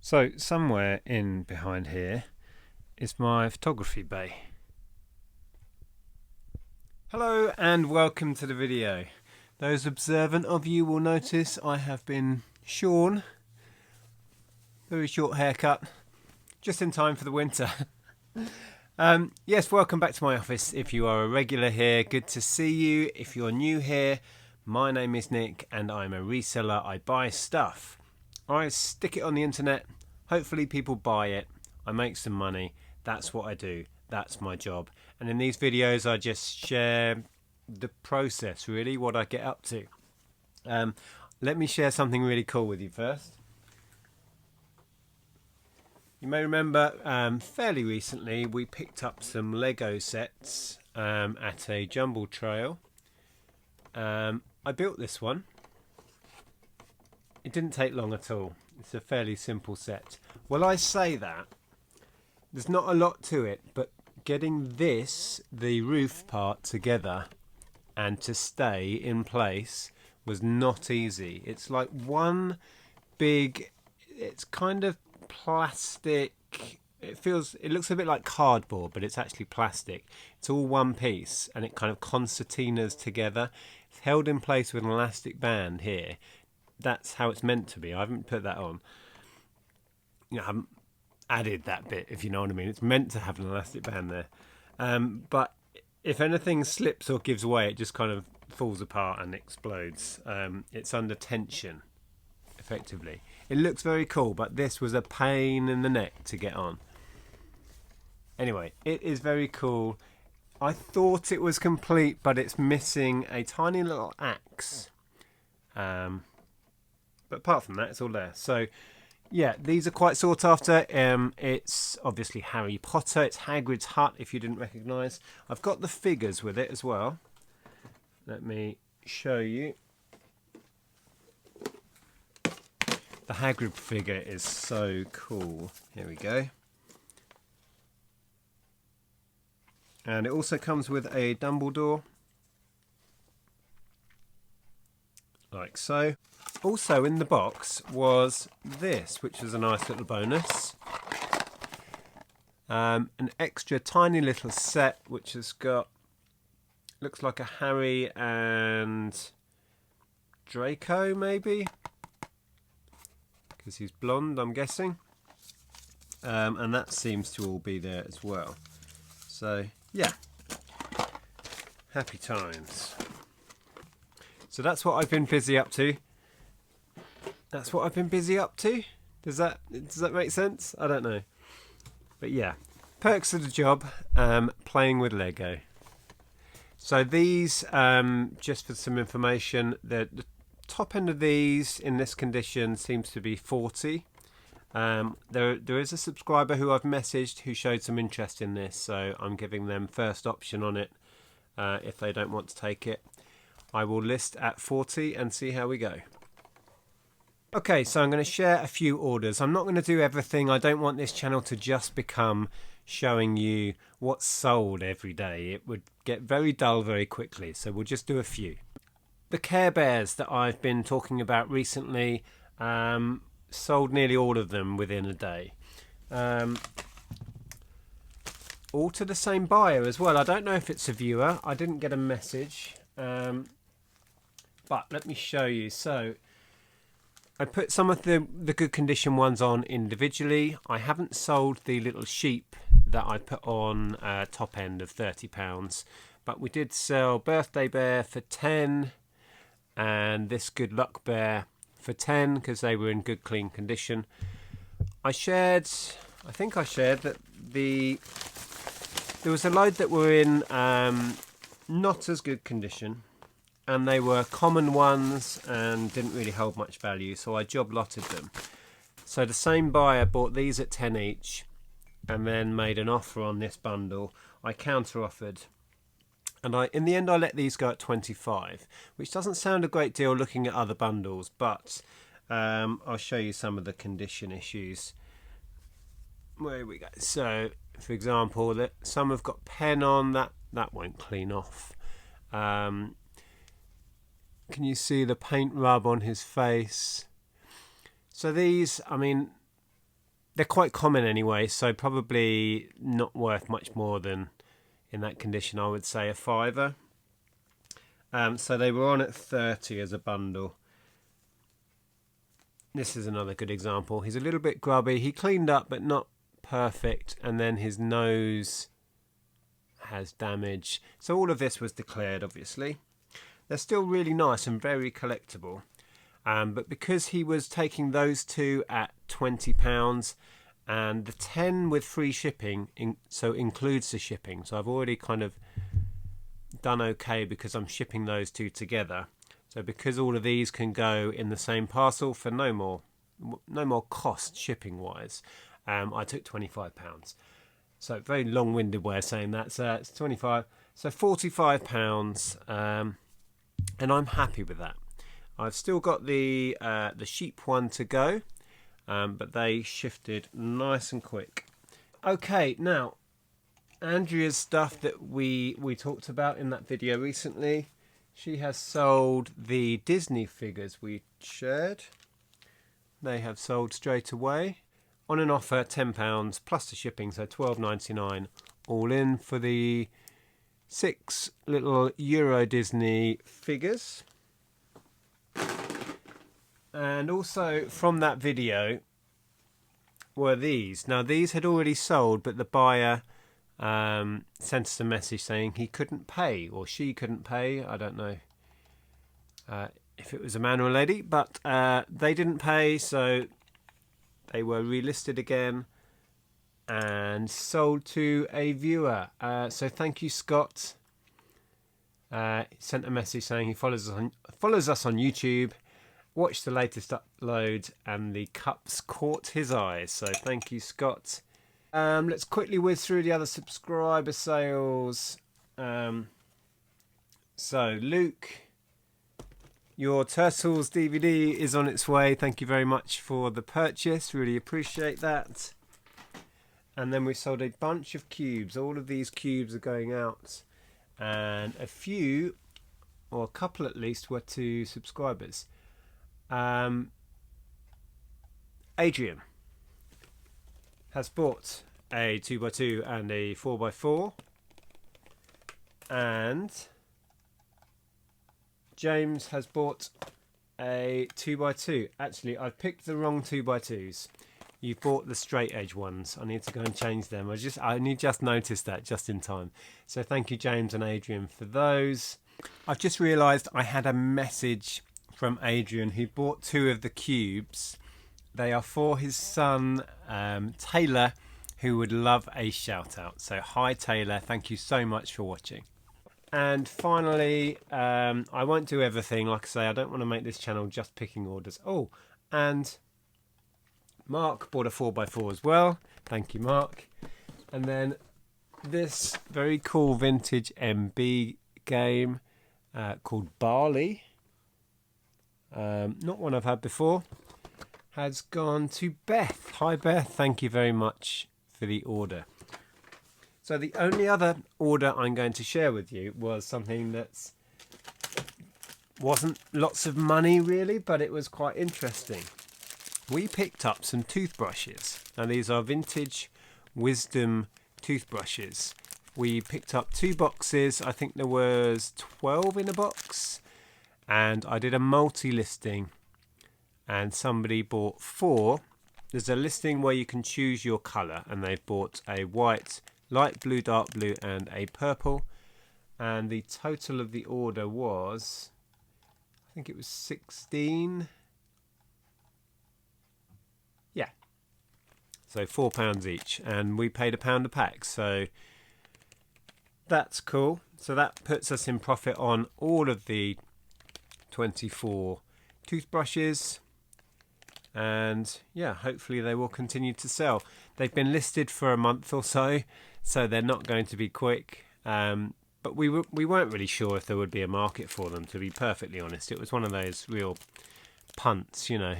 So somewhere in behind here is my photography bay. Hello and welcome to the video. Those observant of you will notice I have been shorn. Very short haircut, just in time for the winter. Yes, welcome back to my office. If you are a regular here, good to see you. If you're new here, my name is Nick and I'm a reseller. I buy stuff. I stick it on the internet. Hopefully people buy it. I make some money. That's what I do. That's my job. And in these videos, I just share the process, really, what I get up to. Let me share something really cool with you first. You may remember fairly recently we picked up some Lego sets at a jumble trail. I built this one. It didn't take long at all. It's a fairly simple set. Well, I say that. There's not a lot to it, but getting this, the roof part, together and to stay in place was not easy. It's like one big, it's kind of plastic. It looks a bit like cardboard, but it's actually plastic. It's all one piece and it kind of concertinas together. It's held in place with an elastic band here. That's how it's meant to be. I haven't put that on. I haven't added that bit, if you know what I mean. It's meant to have an elastic band there. But if anything slips or gives way, it just kind of falls apart and explodes. It's under tension, effectively. It looks very cool, but this was a pain in the neck to get on. Anyway, it is very cool. I thought it was complete, but it's missing a tiny little axe. But apart from that, it's all there. So, yeah, these are quite sought after. It's obviously Harry Potter. It's Hagrid's hut, if you didn't recognise. I've got the figures with it as well. Let me show you. The Hagrid figure is so cool. Here we go. And it also comes with a Dumbledore. Like so. Also in the box was this, which was a nice little bonus. An extra tiny little set, which has got, looks like a Harry and Draco, maybe? Because he's blonde, I'm guessing. And that seems to all be there as well. So, yeah. Happy times. So that's what I've been busy up to. That's what I've been busy up to. Does that make sense? I don't know. But yeah, perks of the job, playing with Lego. So these, just for some information, the top end of these in this condition seems to be 40. There is a subscriber who I've messaged who showed some interest in this, so I'm giving them first option on it if they don't want to take it. I will list at 40 and see how we go. Okay, so I'm going to share a few orders. I'm not going to do everything. I don't want this channel to just become showing you what's sold every day. It would get very dull very quickly, so we'll just do a few. The Care Bears that I've been talking about recently, sold nearly all of them within a day. All to the same buyer as well. I don't know if it's a viewer. I didn't get a message. But let me show you. So I put some of the good condition ones on individually. I haven't sold the little sheep that I put on top end of £30, but we did sell Birthday Bear for 10 and this Good Luck Bear for 10 because they were in good clean condition. I think I shared that there was a load that were in not as good condition, and they were common ones and didn't really hold much value, so I job lotted them. So the same buyer bought these at 10 each and then made an offer on this bundle. I counter offered, and in the end I let these go at 25, which doesn't sound a great deal looking at other bundles, but I'll show you some of the condition issues. Where we go. So for example, that some have got pen on, that won't clean off. Can you see the paint rub on his face? So these, I mean, they're quite common anyway, so probably not worth much more than, in that condition, I would say a £5. So they were on at 30 as a bundle. This is another good example. He's a little bit grubby. He cleaned up, but not perfect. And then his nose has damage. So all of this was declared, obviously. They're still really nice and very collectible. But because he was taking those two at £20 and the 10 with free shipping, so includes the shipping. So I've already kind of done okay because I'm shipping those two together. So because all of these can go in the same parcel for no more cost shipping wise, I took £25. So very long-winded way of saying that. So it's 25, so £45, and I'm happy with that. I've still got the sheep one to go, but they shifted nice and quick. Okay, now Andrea's stuff that we talked about in that video recently. She has sold the Disney figures we shared. They have sold straight away on an offer, £10 plus the shipping, so £12.99 all in for the 6 little Euro Disney figures. And also from that video were these. Now these had already sold, but the buyer sent us a message saying he couldn't pay, or she couldn't pay. I don't know if it was a man or a lady, but they didn't pay, so they were relisted again and sold to a viewer. So thank you, Scott. He sent a message saying he follows us on YouTube, watched the latest upload, and the cups caught his eyes. So thank you, Scott. Let's quickly whiz through the other subscriber sales. So Luke, your Turtles DVD is on its way. Thank you very much for the purchase. Really appreciate that. And then we sold a bunch of cubes. All of these cubes are going out. And a few, or a couple at least, were to subscribers. Adrian has bought a 2x2 and a 4x4, and James has bought a 2x2. Actually, I've picked the wrong 2x2s. You've bought the straight edge ones. I need to go and change them. I only just noticed that just in time. So thank you, James and Adrian, for those. I've just realised I had a message from Adrian who bought 2 of the cubes. They are for his son, Taylor, who would love a shout out. So hi, Taylor. Thank you so much for watching. And finally, I won't do everything. Like I say, I don't want to make this channel just picking orders. Oh, and Mark bought a 4x4 as well. Thank you, Mark. And then this very cool vintage MB game called Barley. Not one I've had before. Has gone to Beth. Hi, Beth. Thank you very much for the order. So the only other order I'm going to share with you was something that wasn't lots of money really, but it was quite interesting. We picked up some toothbrushes. Now these are vintage Wisdom toothbrushes. We picked up 2 boxes. I think there was 12 in a box. And I did a multi-listing. And somebody bought 4. There's a listing where you can choose your colour, and they've bought a white, light blue, dark blue, and a purple. And the total of the order was, I think it was 16. Yeah. So £4 each, and we paid £1 a pack. So that's cool. So that puts us in profit on all of the 24 toothbrushes. And yeah, hopefully they will continue to sell. They've been listed for a month or so, so they're not going to be quick. But we weren't really sure if there would be a market for them, to be perfectly honest. It was one of those real punts, you know,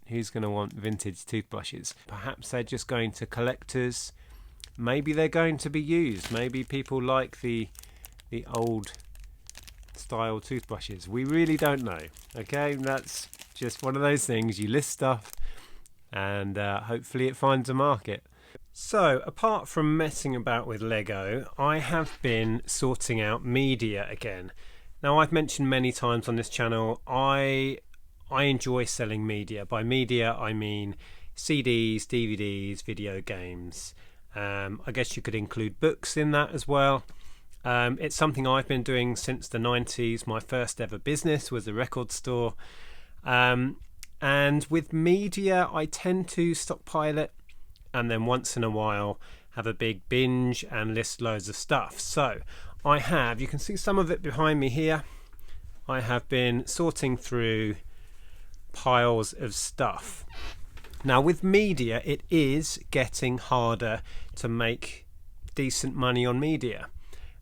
who's going to want vintage toothbrushes? Perhaps they're just going to collectors. Maybe they're going to be used. Maybe people like the old style toothbrushes. We really don't know. Okay, that's just one of those things. You list stuff and hopefully it finds a market. So apart from messing about with Lego, I have been sorting out media again. Now, I've mentioned many times on this channel, I enjoy selling media. By media I mean CDs, DVDs, video games. I guess you could include books in that as well. It's something I've been doing since the 90s. My first ever business was a record store. And with media, I tend to stockpile it and then once in a while have a big binge and list loads of stuff. So I have, you can see some of it behind me here, I have been sorting through piles of stuff. Now with media, it is getting harder to make decent money on media.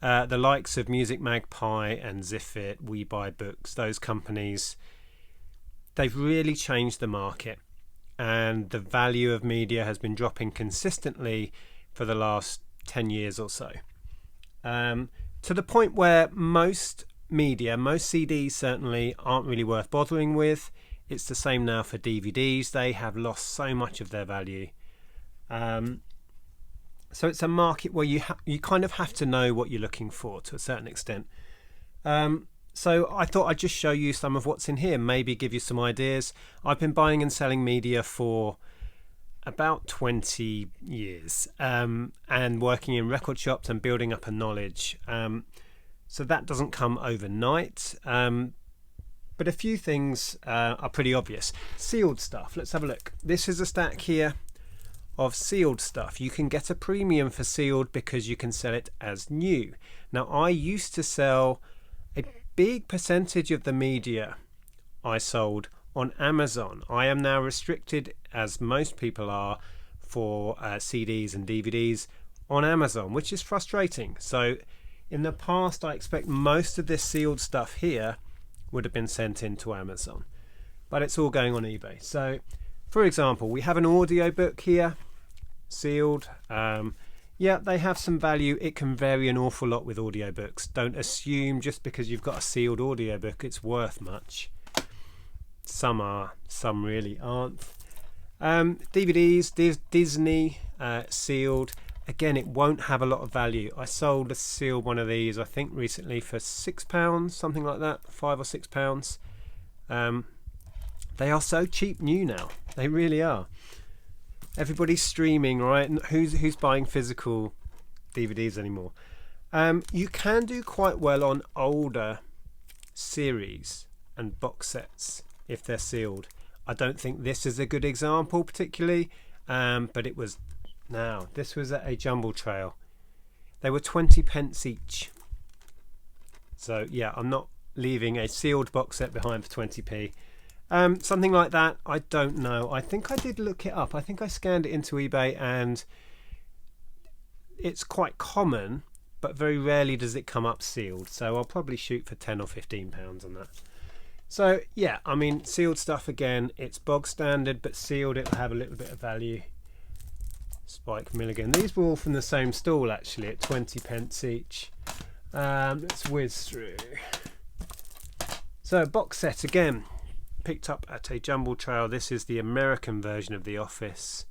The likes of Music Magpie and Ziffit, We Buy Books, those companies, they've really changed the market, and the value of media has been dropping consistently for the last 10 years or so. To the point where most media, most CDs certainly, aren't really worth bothering with. It's the same now for DVDs. They have lost so much of their value. So it's a market where you kind of have to know what you're looking for to a certain extent. So I thought I'd just show you some of what's in here, maybe give you some ideas. I've been buying and selling media for about 20 years and working in record shops and building up a knowledge. So that doesn't come overnight. But a few things are pretty obvious. Sealed stuff. Let's have a look. This is a stack here of sealed stuff. You can get a premium for sealed because you can sell it as new. Now, I used to sell a big percentage of the media I sold on Amazon. I am now restricted, as most people are, for CDs and DVDs on Amazon, which is frustrating. So in the past, I expect most of this sealed stuff here would have been sent into Amazon, but it's all going on eBay. So for example, we have an audio book here, sealed. Yeah, they have some value. It can vary an awful lot with audiobooks. Don't assume just because you've got a sealed audiobook it's worth much. Some are, some really aren't. DVDs, Disney, sealed. Again, it won't have a lot of value. I sold a sealed one of these, I think recently, for £6, something like that, £5 or £6. They are so cheap new now. They really are. Everybody's streaming, right? And who's buying physical DVDs anymore? You can do quite well on older series and box sets if they're sealed. I don't think this is a good example particularly, but it was. Now, this was at a jumble trail. They were 20p each. So yeah, I'm not leaving a sealed box set behind for 20p. Something like that, I don't know. I think I did look it up. I think I scanned it into eBay, and it's quite common, but very rarely does it come up sealed. So I'll probably shoot for £10 or £15 on that. So yeah, I mean, sealed stuff, again, it's bog standard, but sealed it'll have a little bit of value. Spike Milligan. These were all from the same stall actually, at 20p each. Let's whiz through. So box set again, picked up at a jumble trail. This is the American version of The Office.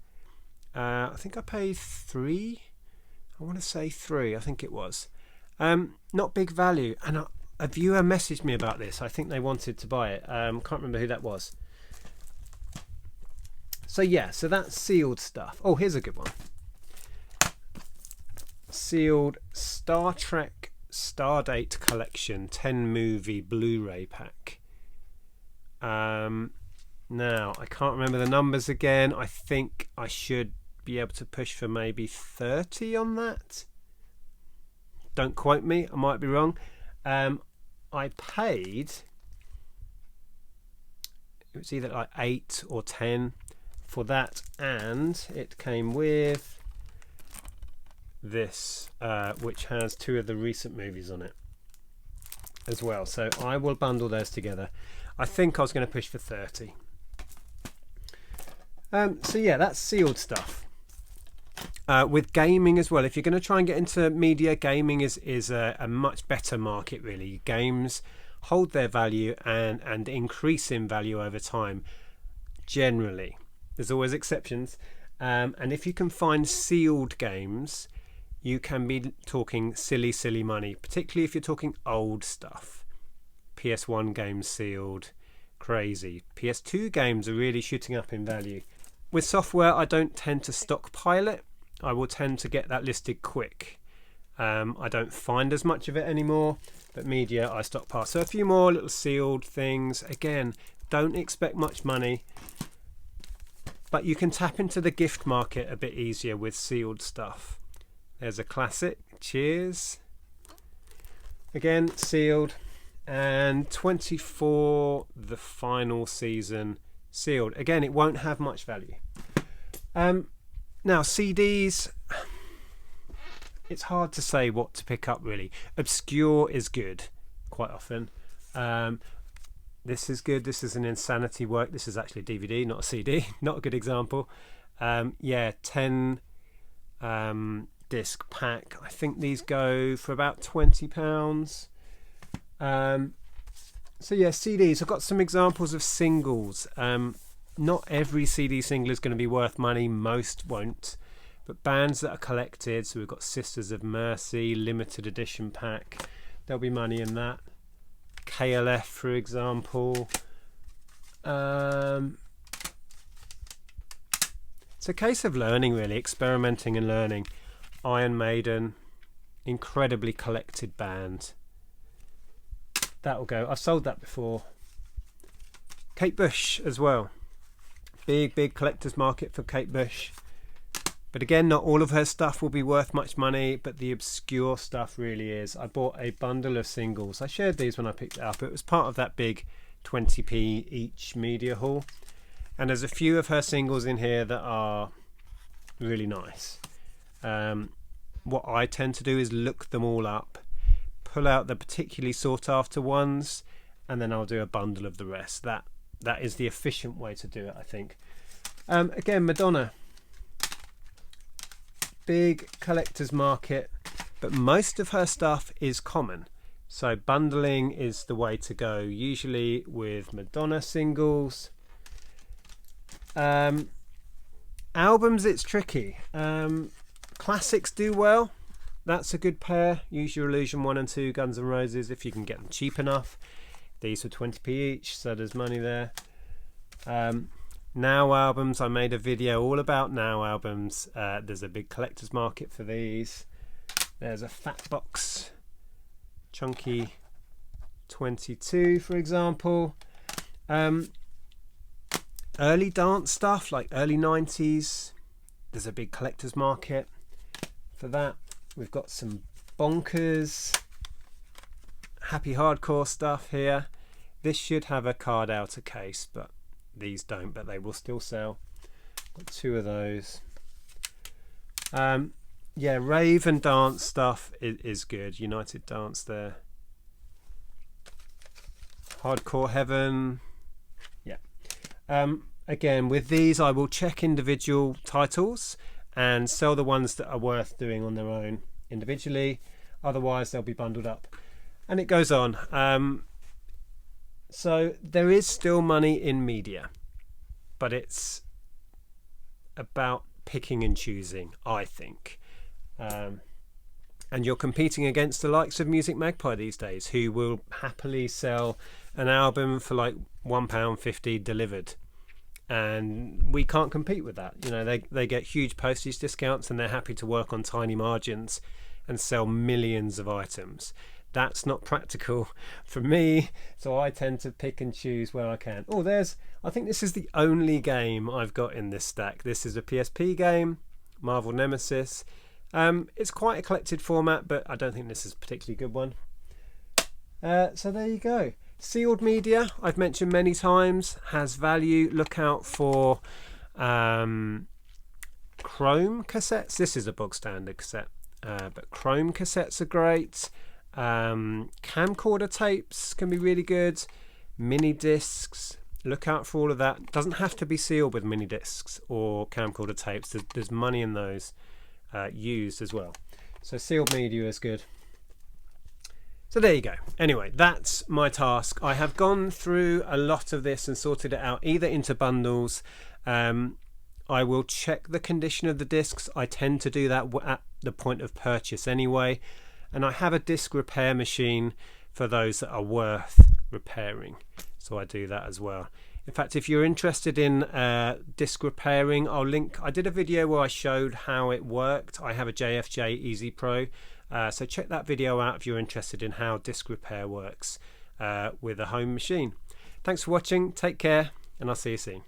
I think I paid £3. I want to say £3. I think it was. Not big value. And a viewer messaged me about this. I think they wanted to buy it. Can't remember who that was. So yeah, so that's sealed stuff. Oh, here's a good one. Sealed Star Trek Stardate Collection 10 movie Blu-ray pack. Now, I can't remember the numbers again. I think I should be able to push for maybe 30 on that. Don't quote me, I might be wrong. I paid, it was either like 8 or 10 for that, and it came with this, which has 2 of the recent movies on it as well. So I will bundle those together. I think I was going to push for 30. So yeah, that's sealed stuff. With gaming as well, if you're going to try and get into media, gaming is a much better market really. Games hold their value and increase in value over time generally. there's always exceptions. And if you can find sealed games, you can be talking silly money, particularly if you're talking old stuff. PS1 games sealed, crazy. PS2 games are really shooting up in value. With software, I don't tend to stockpile it. I will tend to get that listed quick. I don't find as much of it anymore, but media I stockpile. So a few more little sealed things. Again, don't expect much money, but you can tap into the gift market a bit easier with sealed stuff. There's a classic, Cheers. Again, sealed. And 24, the final season, sealed. Again, it won't have much value. Now, CDs, it's hard to say what to pick up, really. Obscure is good, quite often. This is good. This is an Insanity work. This is actually a DVD, not a CD. Not a good example. Yeah, 10 disc pack. I think these go for about £20. So yeah, CDs. I've got some examples of singles. Not every CD single is going to be worth money. Most won't. But bands that are collected, so we've got Sisters of Mercy, limited edition pack. There'll be money in that. KLF, for example. It's a case of learning, really, experimenting and learning. Iron Maiden, incredibly collected band. That'll go. I've sold that before. Kate Bush as well. Big collector's market for Kate Bush. But again, not all of her stuff will be worth much money, but the obscure stuff really is. I bought a bundle of singles. I shared these when I picked it up. It was part of that big 20p each media haul. And there's a few of her singles in here that are really nice. What I tend to do is look them all up, pull out the particularly sought after ones, and then I'll do a bundle of the rest. That is the efficient way to do it, I think. Again, Madonna. Big collector's market, but most of her stuff is common. So bundling is the way to go, usually with Madonna singles. Albums, it's tricky. Classics do well. That's a good pair. Use Your Illusion 1 and 2, Guns N' Roses, if you can get them cheap enough. These were 20p each, so there's money there. Now albums, I made a video all about Now albums. There's a big collector's market for these. There's a fat box, chunky 22, for example. Early dance stuff, like early 90s, there's a big collector's market for that. We've got some bonkers, happy hardcore stuff here. This should have a card outer case, but these don't, but they will still sell. Got two of those. Yeah, rave and dance stuff is good. United Dance there. Hardcore Heaven. Yeah. Again, with these I will check individual titles and sell the ones that are worth doing on their own individually. Otherwise they'll be bundled up. And it goes on. So there is still money in media, but it's about picking and choosing, I think. And you're competing against the likes of Music Magpie these days, who will happily sell an album for like £1.50 delivered. And we can't compete with that. You know, they get huge postage discounts and they're happy to work on tiny margins and sell millions of items. That's not practical for me, so I tend to pick and choose where I can. Oh, I think this is the only game I've got in this stack. This is a PSP game, Marvel Nemesis. It's quite a collected format, but I don't think this is a particularly good one. So there you go. Sealed media, I've mentioned many times, has value. Look out for Chrome cassettes. This is a bog standard cassette, but Chrome cassettes are great. Camcorder tapes can be really good. Mini discs, look out for all of that. Doesn't have to be sealed with mini discs or camcorder tapes. There's money in those used as well. So sealed media is good. So there you go. Anyway, that's my task. I have gone through a lot of this and sorted it out either into bundles. I will check the condition of the discs. I tend to do that at the point of purchase anyway, and I have a disc repair machine for those that are worth repairing, so I do that as well. In fact, if you're interested in disc repairing, I did a video where I showed how it worked. I have a JFJ Easy Pro, so check that video out if you're interested in how disc repair works with a home machine. Thanks for watching, take care, and I'll see you soon.